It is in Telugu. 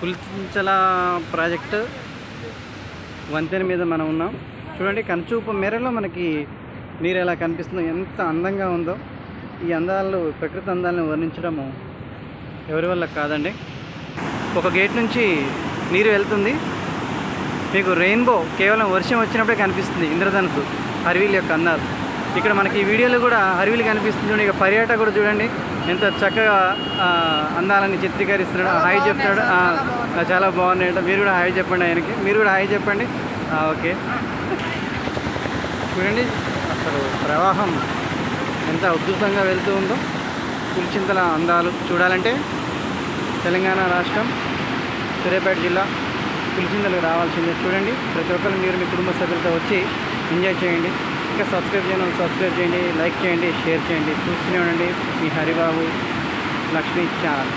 పులిచింతల ప్రాజెక్టు వంతెన మీద మనం ఉన్నాం. చూడండి, కనుచూపు మేరలో మనకి నీరు ఎలా కనిపిస్తుందో, ఎంత అందంగా ఉందో. ఈ అందాలు, ప్రకృతి అందాలను వర్ణించడము ఎవరి వల్ల కాదండి. ఒక గేట్ నుంచి నీరు వెళ్తుంది. మీకు రెయిన్బో కేవలం వర్షం వచ్చినప్పుడే కనిపిస్తుంది. ఇంద్రధనుసు, అరవిల్ యొక్క అందాలు ఇక్కడ మనకి ఈ వీడియోలో కూడా అరవిల్ కనిపిస్తుంది. చూడండి, ఇక పర్యాటకుడు చూడండి ఎంత చక్కగా అందాలని చిత్రీకరిస్తున్నాడు. హాయ్ చెప్తున్నాడు. చాలా బాగున్నాయంట. మీరు కూడా హాయ్ చెప్పండి ఆయనకి. మీరు కూడా హాయ్ చెప్పండి. ఓకే. చూడండి అసలు ప్రవాహం ఎంత ఉధృతంగా వెళ్తూ ఉందో. పులిచింతల అందాలు చూడాలంటే తెలంగాణ రాష్ట్రం సూర్యాపేట జిల్లా పులిచింతలకు రావాల్సిందే. చూడండి, ప్రతి ఒక్కరు మీరు మీ కుటుంబ సభ్యులతో వచ్చి ఎంజాయ్ చేయండి. ఇంకా సబ్స్క్రైబ్ చేయండి, లైక్ చేయండి, షేర్ చేయండి. చూస్తూనే ఉండండి మీ హరిబాబు లక్ష్మీ ఛానల్.